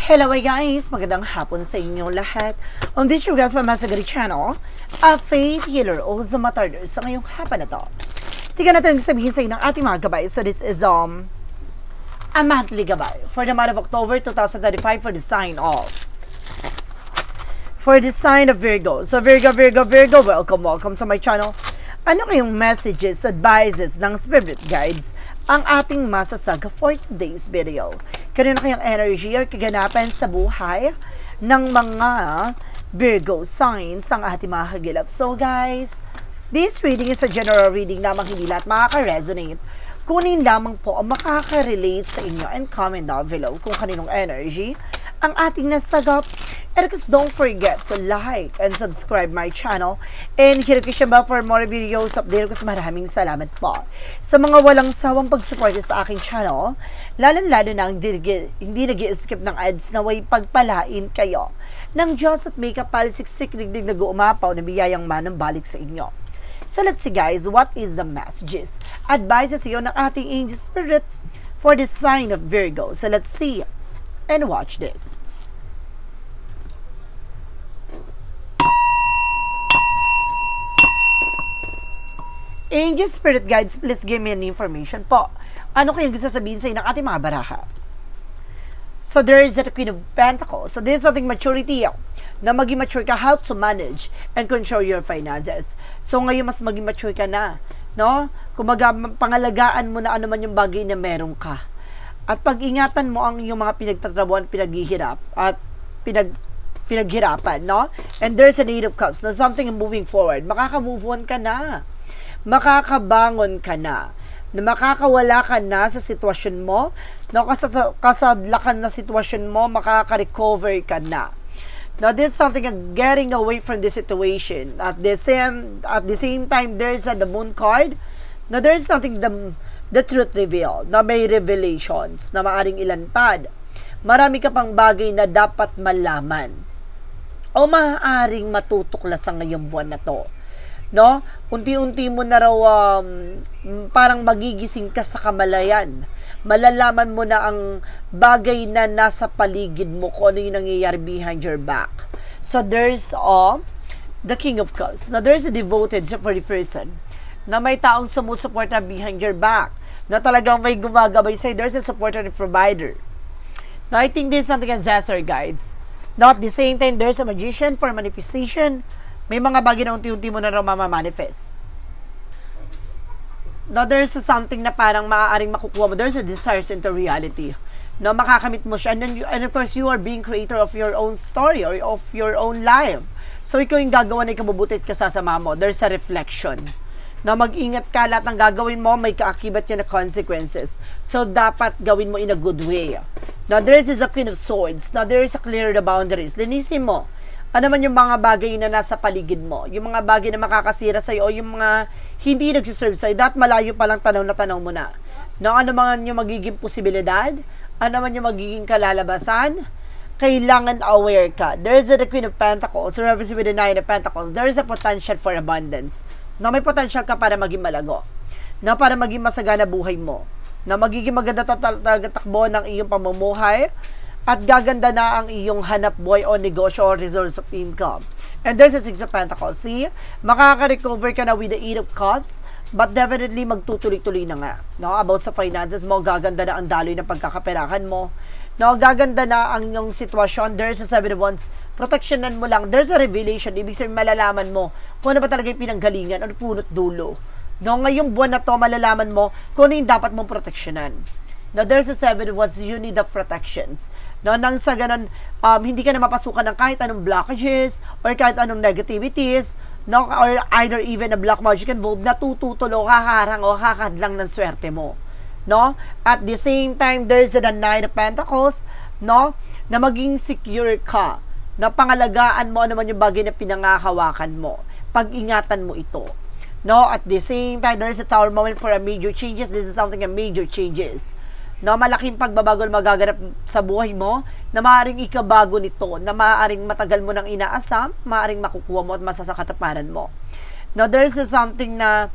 Hello guys! Magandang hapon sa inyo lahat. On this Sugar's Mamasagari channel, a faith healer o Zamatarder sa ngayong hapon na to. Tingnan natin sabihin sa inyo ng ating mga gabay. So this is a monthly gabay for the month of October 2025 for the sign of Virgo. So Virgo, welcome to my channel. Ano kayong messages, advices ng spirit guides ang ating masasaga for today's video? Kanina kayang energy or kaganapan sa buhay ng mga Virgo signs ang ating mga kagilap. So guys, this reading is a general reading lamang, hindi lahat makaka-resonate. Kunin lamang po ang makaka-relate sa inyo and comment down below kung kaninong energy ang ating nasagap. And because don't forget to like and subscribe my channel and hit the bell for more videos update ko. Maraming salamat po sa mga walang sawang pagsuporta sa aking channel, lalo na hindi nag-i-skip ng ads. na way pagpalain kayo ng Diyos at may kapalisiksik digdig nag-uumapaw na biyayang manang balik sa inyo. So let's see guys, what is the messages, advices iyo ng ating angel spirit for the sign of Virgo. So let's see and watch this. Angel Spirit Guides, please give me an information po. Ano kayong gusto sabihin sa inyo ng ating mga baraha? So there is the Queen of Pentacles. So this is something maturity, na maging mature ka, how to manage and control your finances. So ngayon mas maging mature ka na, no? Kumaga pangalagaan mo na ano man yung bagay na meron ka. At pag-ingatan mo ang iyong mga pinagtatrabuhan, pinaghihirap at pinaghirapan, no? And there's a Eight of Cups, na something moving forward. Makaka-move on ka na. Makakabangon ka na makakawala ka na sa sitwasyon mo, no, kasadlakan na sitwasyon mo, makaka-recover ka na. Now, this is something getting away from the situation. At the same time, there's the Moon card. Now, there's something the truth reveal, na may revelations na maaring ilantad. Marami ka pang bagay na dapat malaman o maaaring matutuklasan ngayong buwan na to. No? Unti-unti mo na raw parang magigising ka sa kamalayan. Malalaman mo na ang bagay na nasa paligid mo, kung ano yung nangyayari behind your back. So there's the King of Cups. Now there's a devoted for the person, na may taong sumusuporta behind your back, na talagang may gumagabay sa'yo. There's a supporter and provider. Now I think this is something as Zesser guides. Now at the same time, there's a magician for manifestation. May mga bagay na unti-unti mo na raw mamamanifest. Now, there's something na parang maaaring makukuha mo. There's a desires into reality. No, makakamit mo siya. And of course, you are being creator of your own story or of your own life. So, ikaw yung gagawa na ikabubuti at kasasama mo. There's a reflection. Na mag-ingat ka, lahat ng gagawin mo, may kaakibat yan na consequences. So, dapat gawin mo in a good way. Now, there is a Queen of Swords. Now, there is a clear the boundaries. Linisin mo. Ano man yung mga bagay na nasa paligid mo, yung mga bagay na makakasira sa'yo, o yung mga hindi nagsiserve sa'yo, dapat malayo pa lang tanaw na tanaw mo na. No, ano man yung magiging posibilidad, ano man yung magiging kalalabasan, kailangan aware ka. There is the Queen of Pentacles, represented with the Nine of Pentacles. There is a potential for abundance. No, may potential ka para maging malago. No, para maging masagana buhay mo. No, magiging maganda takbo ng iyong pamumuhay. At gaganda na ang iyong hanap buhay o negosyo o resource of income. And there's a Six of Pentacles. See? Makaka-recover ka na with the Eight of Cups, but definitely magtutuloy-tuloy na nga. No? About sa finances mo, gaganda na ang daloy ng pagkakaperahan mo. No? Gaganda na ang iyong sitwasyon. There's a Seven of Wands. Protectionan mo lang. There's a revelation. Ibig sabihin, malalaman mo kung ano ba talaga yung pinanggalingan o punot dulo. No? Ngayong buwan na to, malalaman mo kung ano yung dapat mong proteksyonan. Now, there's a Seven of Wands. You need the protections. No, nang sa ganun, hindi ka na mapasukan ng kahit anong blockages or kahit anong negativities, no, or either even a black magic involved na tututulo, haharang o hakadlang ng swerte mo. No? At the same time, there's the Nine of Pentacles, no, na maging secure ka, na pangalagaan mo ano man yung bagay na pinangahawakan mo. Pag-ingatan mo ito. No? At the same time, there's a Tower moment for a major changes. This is something a major changes. No, malaking pagbabago magaganap sa buhay mo, na maaaring ikabago nito, na maaaring matagal mo nang inaasam, maaaring makukuha mo at masasakatapanan mo. Now, there's something na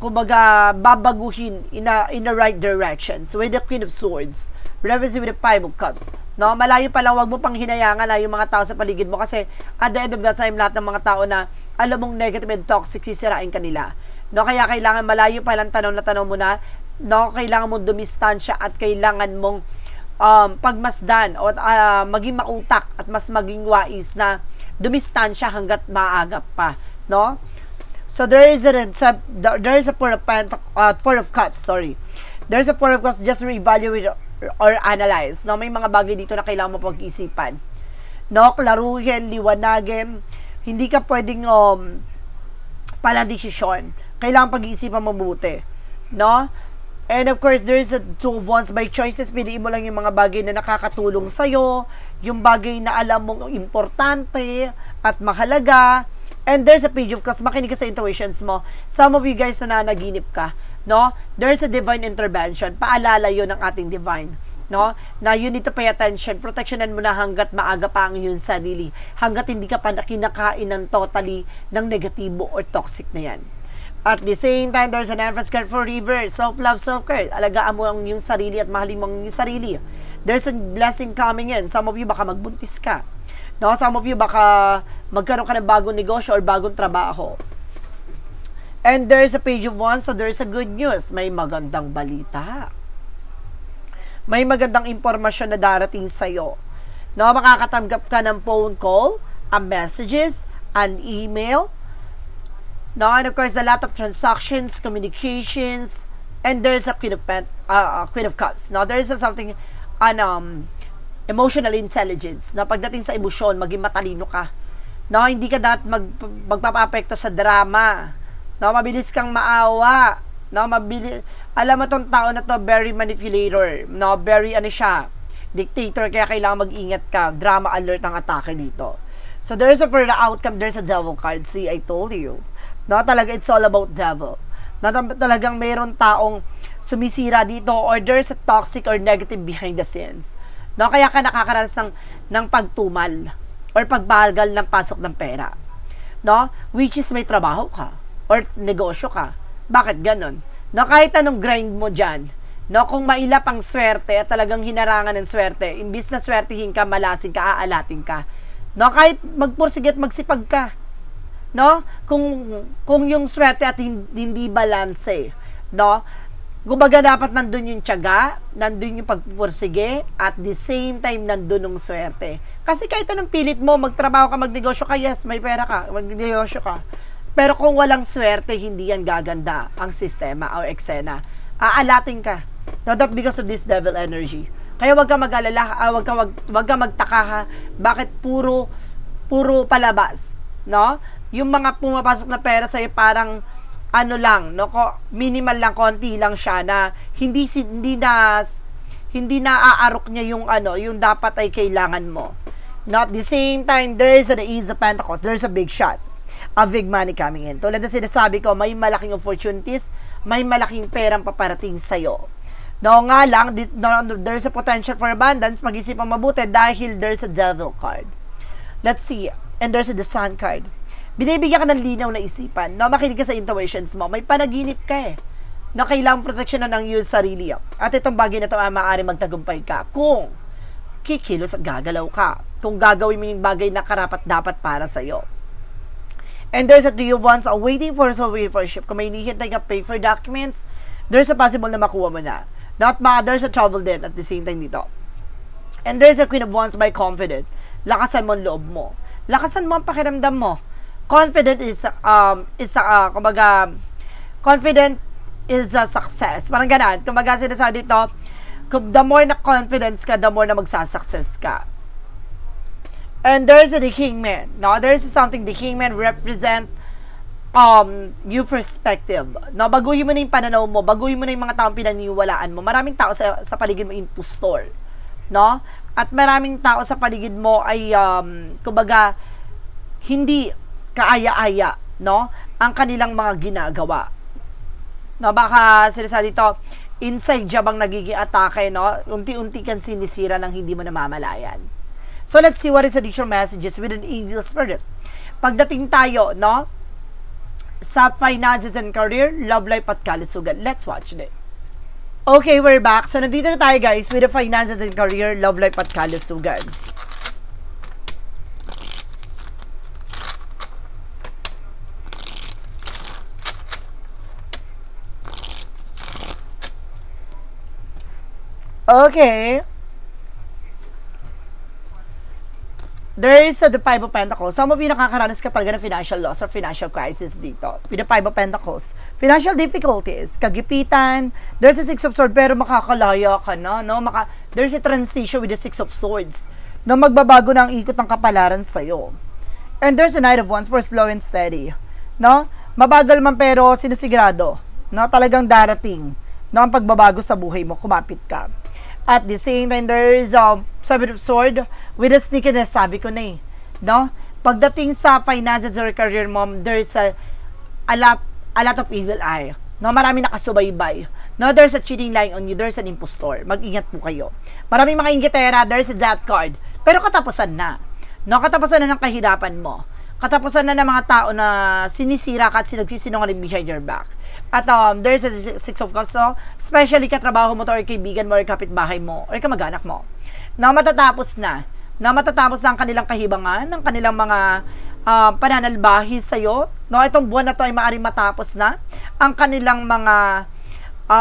kumbaga babaguhin in a right direction. So, with the Queen of Swords, represent with the Five of Cups, No, malayo pa lang, wag mo pang hinayangan na yung mga tao sa paligid mo kasi at the end of the time, lahat ng mga tao na alam mong negative and toxic, sisirain kanila. No, kaya kailangan malayo pa lang tanong na tanong mo na, no, kailangan mong dumistansya at kailangan mong pagmasdan o maging mautak at mas maging wais na dumistansya hanggat maagap pa, no? So there is a four of cups, sorry. There's a four of cups, just reevaluate or analyze. No, may mga bagay dito na kailangan mo pag-isipan. No, klaruhin, liwanagin. Hindi ka pwedeng pala desisyon. Kailangan pag-iisipan mabuti. No? And of course, there's a two of wands. By choices, piliin mo lang yung mga bagay na nakakatulong sa'yo, yung bagay na alam mong importante at mahalaga. And there's a page of cups. Makinig ka sa intuitions mo. Some of you guys na nanaginip ka, no? There's a divine intervention. Paalala yun ng ating divine, no? Na you need to pay attention. Protectionan mo na hanggat maaga pa ang iyong sarili. Hanggat hindi ka pa kinakain ng totally ng negatibo or toxic na yan. At the same time, there's an emphasis card for reverse. Self-love, self-care. Alagaan mo ang iyong sarili at mahalin mo ang iyong sarili. There's a blessing coming in. Some of you baka magbuntis ka. No, some of you baka magkaroon ka ng bagong negosyo or bagong trabaho. And there's a page of wands, so there's a good news. May magandang balita. May magandang impormasyon na darating sa'yo. No, makakatanggap ka ng phone call, messages, an email. No, and of course, a lot of transactions, communications, and there's a Queen of Cups. No, there's something emotional intelligence. Na pagdating sa emosyon, maging matalino ka. No, hindi ka dapat magpapapekto sa drama. No, mabilis kang maawa. No, alam mo tong tao na to, very manipulator. No, very dictator, kaya kailangan mag-ingat ka. Drama alert ang atake dito. So there's a for the outcome, there's a devil card. See, I told you. No, talaga it's all about devil. No, talagang mayroon taong sumisira dito or there's a toxic or negative behind the scenes. No, kaya ka nakakaranas ng pagtumal or pagbagal ng pasok ng pera. No, which is may trabaho ka or negosyo ka. Bakit ganon? No, kahit anong grind mo dyan, no, kung mailap ang swerte at talagang hinarangan ng swerte, imbis na swertihin ka, malasing ka, aalating ka. No, kahit magpursige at magsipag ka. No, kung yung swerte at hindi balanse, no, kumbaga dapat nandun yung tiyaga, nandun yung pagpupursige, at the same time nandun yung swerte. Kasi kahit anong pilit mo, magtrabaho ka, magnegosyo ka, yes, may pera ka, magnegosyo ka. Pero kung walang swerte, hindi yan gaganda ang sistema o eksena. Aalating ka. No, that because of this devil energy. Kaya wag ka mag-alala, wag ka magtaka ha, bakit puro palabas, no? Yung mga pumapasok na pera sa'yo parang ano lang, no, minimal lang, konti lang siya na hindi na aarok niya yung yung dapat ay kailangan mo. Not the same time, there's the Ace of Pentacles, there's a big shot, a big money coming in. Tulad na sinasabi ko, may malaking opportunities, may malaking perang paparating sa'yo. No, nga lang, there's a potential for abundance, mag-isipan mabuti dahil there's a devil card. Let's see, and there's a the sun card. Binibigyan ka ng linaw na isipan. No, makinig ka sa intuitions mo. May panaginip ka na kailangang proteksyonan ng iyong sarili. At itong bagay na ito maaari magtagumpay ka kung kikilos at gagalaw ka. Kung gagawin mo yung bagay na karapat-dapat para sa'yo. And there's a three of wands waiting for ship. Kung may hinihintay ka paper documents, there's a possible na makuha mo na. There's a trouble din at the same time dito. And there's a Queen of Wands by confident. Lakasan mo ang loob mo. Lakasan mo ang pakiramdam mo. Confident confident is a success. Parang ganun. Kumbaga sinasabi dito, the more na confidence ka, the more na magsasuccess ka. And there's the Kingman. No, there's something the Kingman represent new perspective. No, baguhin mo na yung pananaw mo, baguhin mo na yung mga taong pinaniwalaan mo. Maraming tao sa paligid mo impostor. No? At maraming tao sa paligid mo ay kumbaga hindi kaaya-aya, no, ang kanilang mga ginagawa. No, baka sinasabi dito, inside job ang nagiging atake, no, unti-unti kang sinisira ng hindi mo namamalayan. So, let's see what is additional messages with an evil spirit. Pagdating tayo, no, sa finances and career, love life at kalusugan. Let's watch this. Okay, we're back. So, nandito na tayo guys with the finances and career, love life at kalusugan. Okay. There is the Five of Pentacles. Some of you nakakaranas ka talaga ng financial loss or financial crisis dito. With the Five of Pentacles. Financial difficulties, kagipitan, there's a Six of Swords, pero makakalaya ka na, no? There's a transition with the Six of Swords, no? Magbabago na ang ikot ng kapalaran sa'yo. And there's a Knight of Wands for slow and steady, no? Mabagal man pero sinisigurado, no? Talagang darating, no? Ang pagbabago sa buhay mo, kumapit ka. At the same time, there is Seven of Swords with a sneakiness, sabi ko na eh. No? Pagdating sa finances or career mo, there's a lot of evil eye. No? Marami nakasubaybay. No? There's a cheating lying on you. There's an impostor. Mag-ingat po kayo. Maraming mga inggitera, there's a death card. Pero katapusan na. No? Katapusan na ng kahirapan mo. Katapusan na ng mga tao na sinisira ka at sinagsisinungaling behind your back. At there's a Six of Cups, no? Especially katrabaho mo to or kaibigan mo or kapitbahay mo or kamag-anak mo. Na matatapos na. Na matatapos na ang kanilang kahibangan, ang kanilang mga pananalbahi sa'yo. No? Itong buwan na to ay maaaring matapos na ang kanilang mga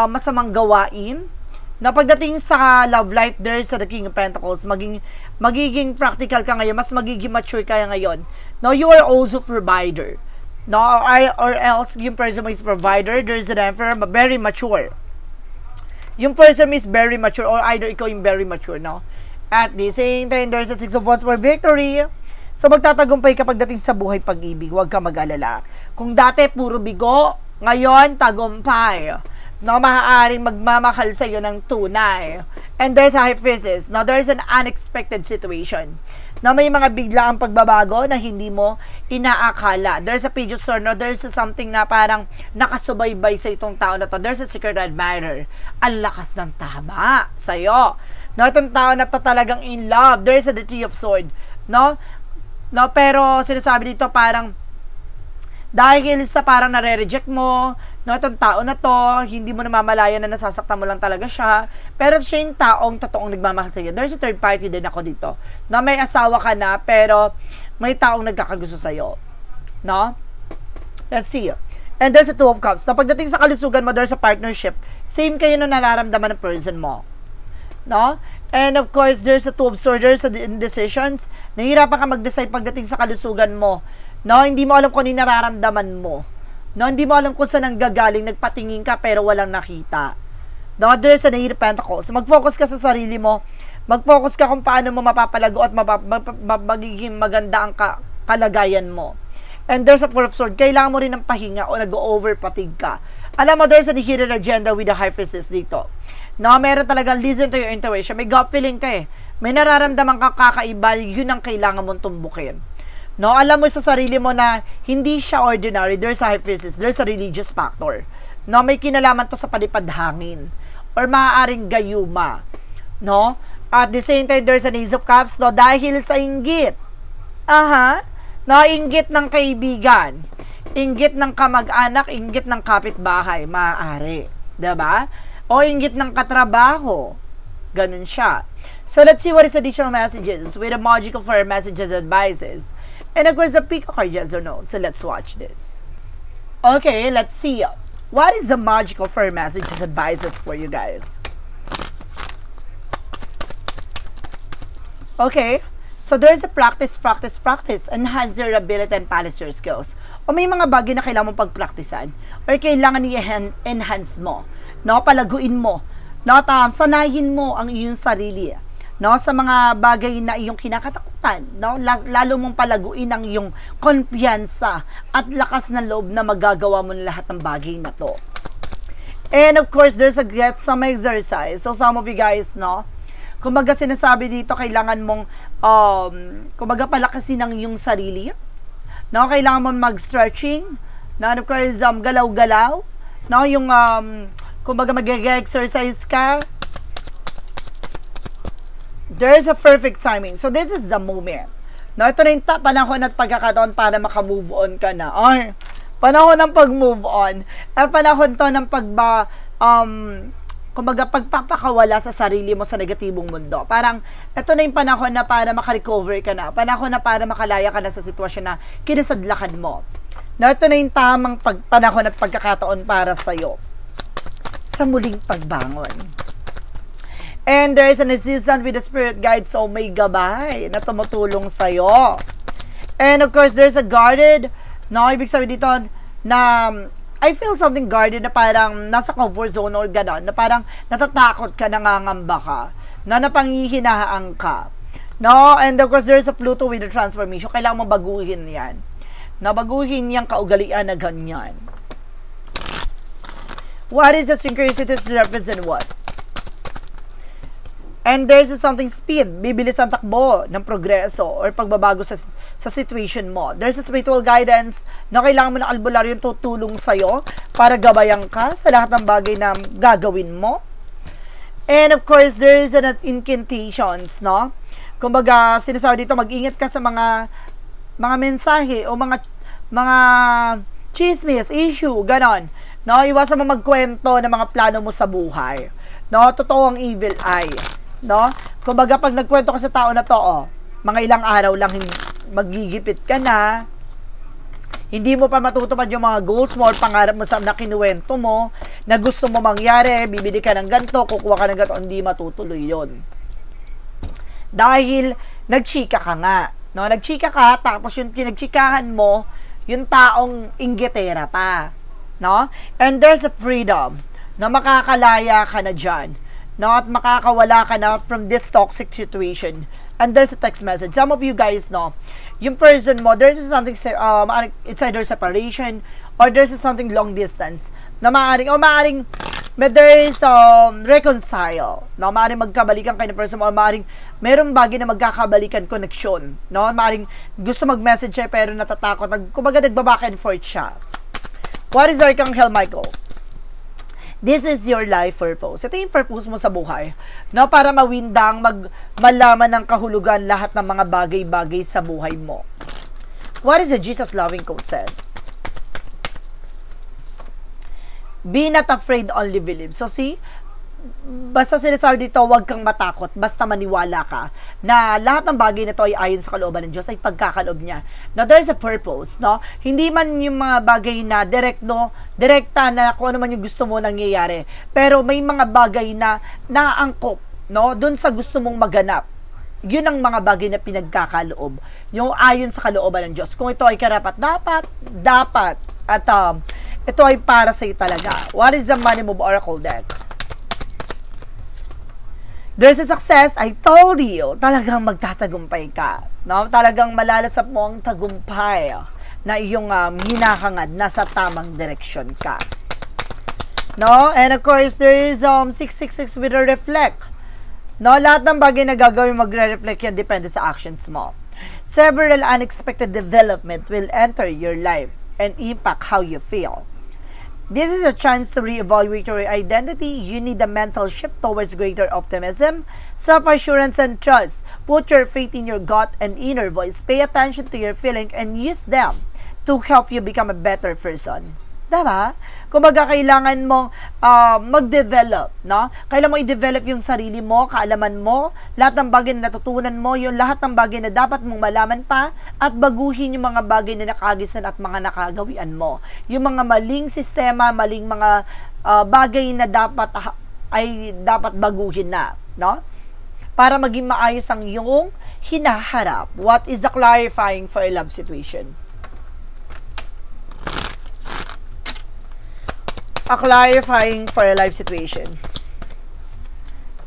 masamang gawain. Na pagdating sa love life, there's the King of Pentacles. Magiging practical ka ngayon, mas magiging mature ka ngayon. No, you are also provider. No, or else, yung person mo is provider, there's an Emperor, very mature. Yung person mo is very mature, or either ikaw yung very mature, no? At the same time, there's a Six of Wands for victory. So, magtatagumpay ka pagdating sa buhay pag-ibig, huwag ka mag-alala. Kung dati, puro bigo, ngayon, tagumpay. No, maaaring magmamahal sa'yo ng tunay. And there's a High Priestess. No, there's an unexpected situation. Na may mga biglaang pagbabago na hindi mo inaakala. There's a Page of Swords, no? There's something na parang nakasubaybay sa itong tao na to. There's a secret admirer. Ang lakas ng tama sa'yo. No, itong tao na to talagang in love. There's a Three of Swords, no? No, pero sinasabi dito parang dahil sa parang nare-reject mo, no, itong tao na to, hindi mo namamalayan na nasasaktan mo lang talaga siya, pero siya yung taong totoong nagmamahal sa iyo. There's a third party din ako dito, na may asawa ka na, pero may taong nagkakagusto sa iyo, no? Let's see. And there's a Two of Cups. Na pagdating sa kalusugan mo, there's a partnership. Same kayo na nararamdaman ng person mo, no? And of course, there's a Two of Swords, there's a indecisions. Nahihirapan ka mag-decide pagdating sa kalusugan mo, no? Hindi mo alam kung ano yung nararamdaman mo. No, hindi mo alam kung saan ang gagaling, nagpatingin ka pero walang nakita. No, there's a Knight of Pentacles. Mag-focus ka sa sarili mo. Mag-focus ka kung paano mo mapapalago at magiging maganda ang kalagayan mo. And there's a Four of Swords. Kailangan mo rin ng pahinga o nag-overfatigue ka. Alam mo, there's a hidden agenda with the High Priestess dito. No, meron talagang listen to your intuition. May gut feeling ka eh. May nararamdaman ka kakaiba, yun ang kailangan mong tumbukin. No, alam mo sa sarili mo na hindi siya ordinary. There's a High Priestess. There's a religious factor. No, may kinalaman to sa palipad hangin or maaaring gayuma. No? At the same time, there's an Ace of Cups, no, dahil sa inggit. No, inggit ng kaibigan. Inggit ng kamag-anak, inggit ng kapitbahay, maaari. Diba? O inggit ng katrabaho. Ganun siya. So, let's see what is additional messages with a magical fire messages advices. And of course, the pick a card, yes or no. So, let's watch this. Okay, let's see. What is the magical fire messages advices for you guys? Okay, so there's a practice. Enhance your ability and polish your skills. O may mga bagay na kailangan mong pagpraktisan or kailangan i-enhance mo. No, palaguin mo. No, sanayin mo ang iyong sarili. No, sa mga bagay na iyong kinakatakutan, no, lalo mong palaguin ang iyong kumpiyansa at lakas ng loob na magagawa mo na lahat ng bagay na to. And of course, there's a get some exercise. So some of you guys, no, kumbaga sinasabi dito, kailangan mong kumbaga palakasin ang iyong sarili. No, kailangan mong mag-stretching, no, of course, galaw-galaw, no, yung kumbaga mag-exercise ka. There's a perfect timing. So, this is the moment. No, ito na yung panahon at pagkakataon para maka-move on ka na. Or, panahon ng pag-move on. At panahon to ng kumbaga, pagpapakawala sa sarili mo sa negatibong mundo. Parang, ito na yung panahon na para makarecover ka na. Panahon na para makalaya ka na sa sitwasyon na kinasadlakan mo. Na ito na yung tamang panahon at pagkakataon para sa'yo sa muling pagbangon. And there is an assistant with the spirit guide, so may gabay na tumutulong sa'yo. And of course, there's a guarded, no, ibig sabihin dito na I feel something guarded na parang nasa comfort zone or gano'n, na parang natatakot ka, nangangamba ka, na napanghihinahang ka. No? And of course, there's a Pluto with the transformation. Kailangan mo baguhin yan. Nabaguhin yung kaugalian na ganyan. What is the synchronicities to represent what? And there's something speed, bibilis ang takbo ng progreso or pagbabago sa situation mo. There's a spiritual guidance na kailangan mo ng albularyo yung tutulong sa'yo para gabayan ka sa lahat ng bagay na gagawin mo. And of course, there is an incantations, no? Kumbaga, sinasabi dito, mag-ingat ka sa mga mensahe o mga chismis, issue, ganon. No? Iwasan mo magkwento ng mga plano mo sa buhay. No? Totoo ang evil eye. No? Kumbaga, pag nagkwento ka sa tao na to, mga ilang araw lang magigipit ka na, hindi mo pa matutupad yung mga goals mo or pangarap mo sa nakinuwento mo, na gusto mo mangyari, bibili ka ng ganito, kukuha ka ng ganito, hindi matutuloy yon. Dahil, nagchika ka nga. No? Nagchika ka, tapos yung pinagchikahan mo, yung taong inggitera pa. No? And there's a freedom na makakalaya ka na dyan. No, at makakawala ka na from this toxic situation. And there's a text message. Some of you guys know, yung person mo, there's something, it's either separation, or there's something long distance, na maaring, there is reconcile, no, maaring magkabalikan kayo ng person mo, or maaring, merong bagay na magkakabalikan connection, no, maaring gusto mag-message siya, pero natatakot, kumbaga nagbaback and forth siya. What is Archangel Michael? This is your life purpose. Ito yung purpose mo sa buhay. No? Para mawindang, malaman ng kahulugan lahat ng mga bagay-bagay sa buhay mo. What is the Jesus loving quote said? Be not afraid, only believe. So see, basta sinasabi dito, huwag kang matakot, basta maniwala ka na lahat ng bagay na to ay ayon sa kalooban ng Diyos, ay pagkakaloob niya. Now, there is a purpose, no? Hindi man yung mga bagay na direkta na kung ano man yung gusto mo nangyayari, pero may mga bagay na naangkop, no? Doon sa gusto mong maganap. Yun ang mga bagay na pinagkakaloob. Yung ayon sa kalooban ng Diyos. Kung ito ay karapat-dapat, at ito ay para sa'yo talaga. What is the Money Move Oracle deck? There's a success, I told you, talagang magtatagumpay ka. No? Talagang malalasap mo ang tagumpay na iyong hinahangad, nasa tamang direksyon ka. No? And of course, there is 666 with a reflect. No? Lahat ng bagay na gagawin magre-reflect yan, depende sa actions mo. Several unexpected development will enter your life and impact how you feel. This is a chance to reevaluate your identity. You need a mental shift towards greater optimism, self-assurance, and trust. Put your faith in your gut and inner voice. Pay attention to your feelings and use them to help you become a better person. Diba? Kumbaga, kailangan mong mag-develop, no? Kailangan mo i-develop yung sarili mo, kaalaman mo, lahat ng bagay na natutunan mo, yung lahat ng bagay na dapat mong malaman pa, at baguhin yung mga bagay na nakagisan at mga nakagawian mo. Yung mga maling sistema, maling mga bagay na dapat baguhin na, no? Para maging maayos ang iyong hinaharap. What is the clarifying for a love situation? A clarifying for a life situation.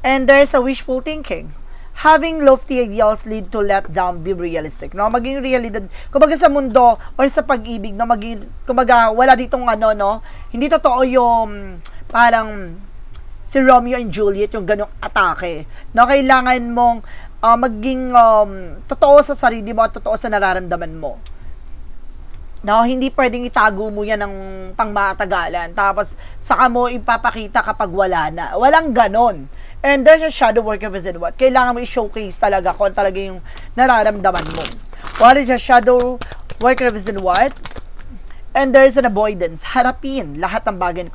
And there's a wishful thinking. Having lofty ideals lead to let down, be realistic. No? Maging realidad. Kumbaga sa mundo or sa pag-ibig, no? Kumbaga wala ditong no? Hindi totoo yung parang si Romeo and Juliet, yung ganong atake. No? Kailangan mong maging totoo sa sarili mo at totoo sa nararamdaman mo. No, hindi pwedeng itago mo yan ng pangmatagalan. Tapos, saka mo ipapakita kapag wala na. Walang ganon. And there's a shadow work represent what? Kailangan mo i-showcase talaga kung talaga yung nararamdaman mo. What is a shadow work represent what? And there's an avoidance. Harapin lahat ng bagay.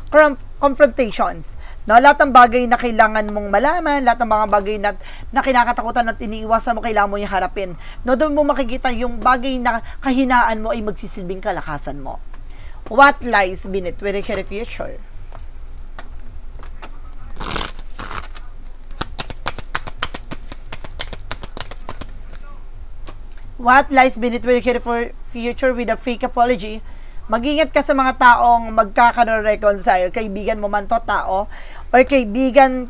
confrontations. No, lahat ng bagay na kailangan mong malaman, lahat ng mga bagay na kinakatakutan at iniiwasan mo, kailangan mo yung harapin. No, doon mo makikita yung bagay na kahinaan mo ay magsisilbing kalakasan mo. What lies beneath with the future? What lies beneath with the future with a fake apology? Mag-ingat ka sa mga taong magkaka-reconcile, kaibigan mo man to tao, or kaibigan,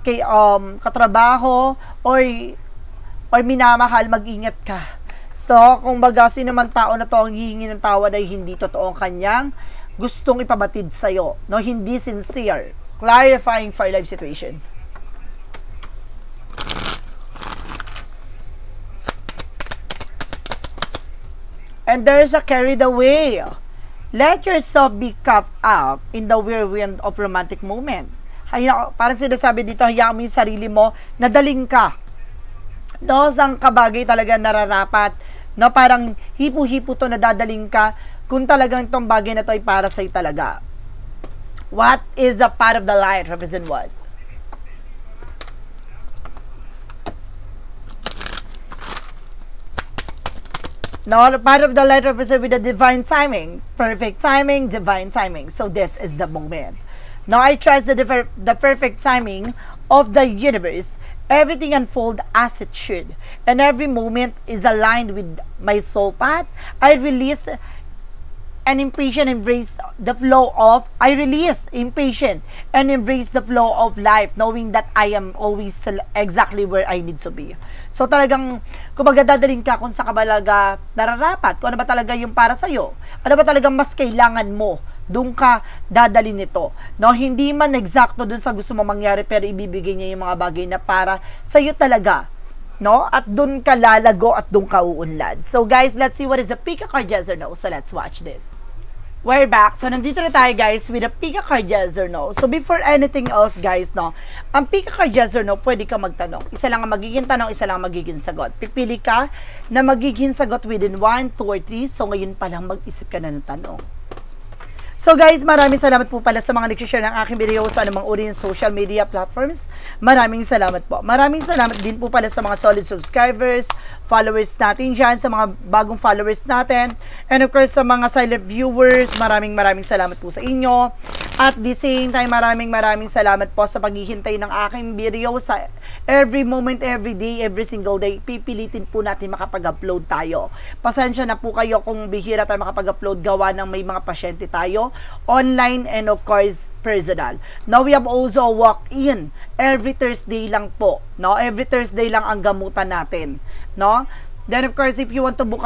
katrabaho, or minamahal, mag-ingat ka. So, kung baga, sino man tao na to ang hihingi ng tawad ay hindi totoo ang kanyang gustong ipabatid sa'yo. No, hindi sincere. Clarifying for life situation. And there's a carried away. Let yourself be caught up in the whirlwind of romantic moment. Parang sinasabi dito, hayaan mo yung sarili mo, nadaling ka. No, sang kabagay talaga nararapat. No, parang hipo-hipo to, nadadaling ka kung talagang itong bagay na to ay para sa'yo talaga. What is a part of the light? Represent what? No, part of the light represents with the divine timing. Perfect timing, divine timing. So this is the moment. Now I trust the perfect timing of the universe. Everything unfolds as it should. And every moment is aligned with my soul path. I release and impatient embrace the flow of, I release impatient and embrace the flow of life, knowing that I am always exactly where I need to be. So talagang, kumbaga dadaling ka kung sa kabalaga nararapat, kung ano ba talaga yung para sa'yo, ano ba talagang mas kailangan mo, doon ka dadalhin nito. No, hindi man eksakto doon sa gusto mo mangyari, pero ibibigay niya yung mga bagay na para sa'yo talaga. No? At doon ka lalago at doon ka uunlad. So guys, let's see what is the pick a card, yes or no. So let's watch this. We're back. So nandito na tayo guys with a pick a card, yes or no. So before anything else guys, no, ang pick a card, yes or no, pwede ka magtanong. Isa lang ang magiging tanong, isa lang ang magiging sagot. Pipili ka na magiging sagot within 1, 2, or 3. So ngayon pa lang mag-isip ka na ng tanong. So guys, maraming salamat po pala sa mga nag-share ng aking video sa anumang uri ng social media platforms. Maraming salamat po. Maraming salamat din po pala sa mga solid subscribers, followers natin dyan, sa mga bagong followers natin, and of course sa mga silent viewers, maraming salamat po sa inyo. At the same time, maraming salamat po sa paghihintay ng aking video sa every moment, every day, every single day. Pipilitin po natin makapag-upload tayo. Pasensya na po kayo kung bihira tayo makapag-upload, gawa ng may mga pasyente tayo online and of course personal. Now we have also a walk-in every Thursday lang po, no? Every Thursday lang ang gamutan natin, no? Then of course if you want to book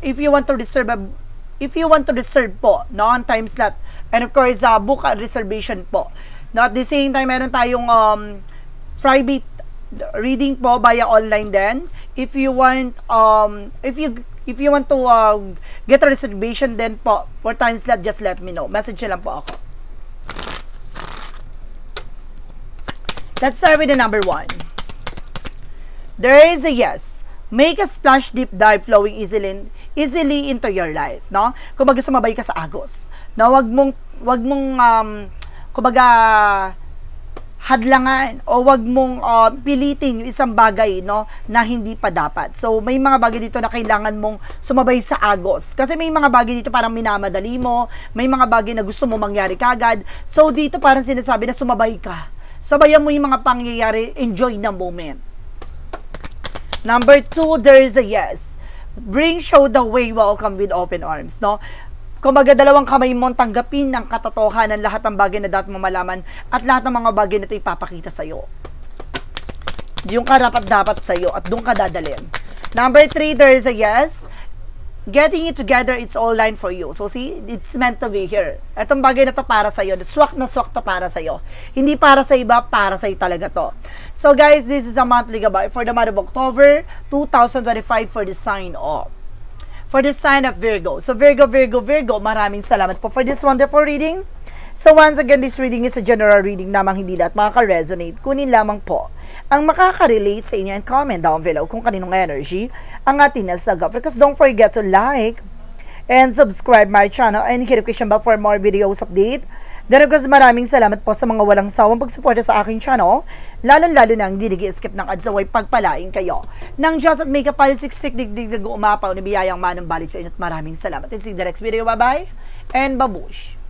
if you want to reserve po, no, on time slot, and of course book a reservation po. No, at the same time meron tayong private reading po via online din. If you want if you want to get a reservation then po for time slot, just let me know. Message lang po ako. Let's start with the number 1. There is a yes. Make a splash, deep dive, flowing easily into your life, no? Kung sumabay ka sa agos, no? Wag mong kumbaga hadlangan o wag mong pilitin yung isang bagay, no, na hindi pa dapat. So may mga bagay dito na kailangan mong sumabay sa agos. Kasi may mga bagay dito parang minamadali mo, may mga bagay na gusto mo mangyari kagad. So dito parang sinasabi na sumabay ka. Sabayan mo yung mga pangyayari, enjoy the moment. Number 2, there is a yes. Show the way, welcome with open arms, no? Kumbaga dalawang kamay mo tanggapin ng katotohanan lahat ng bagay na dapat mo malaman at lahat ng mga bagay na ito ipapakita sa'yo. Yung karapat-dapat sa'yo at doon ka dadalhin. Number 3, there is a yes. Getting it together, it's all line for you. So see, it's meant to be here. Itong bagay na to para sa'yo. Swak na swak to para sa'yo. Hindi para sa iba, para sa'yo talaga to. So guys, this is a monthly gabay for the month of October 2025 for the sign of. For the sign of Virgo. So Virgo, maraming salamat po for this wonderful reading. So once again, this reading is a general reading namang hindi lahat makaka-resonate. Kunin lamang po ang makaka-relate sa inyo and comment down below kung kaninong energy ang ating nasagot. Because don't forget to like and subscribe my channel and hit the notification bell for more videos update Then of course, maraming salamat po sa mga walang sawang pagsuporta sa aking channel, lalo-lalo na ang di nag-skip ng ads away pagpalain kayo. Nang Diyos at may kapal siksik digdig nag-uumapaw na biyayang manang balik sa inyo at maraming salamat. And see you the next video. Bye-bye and babush!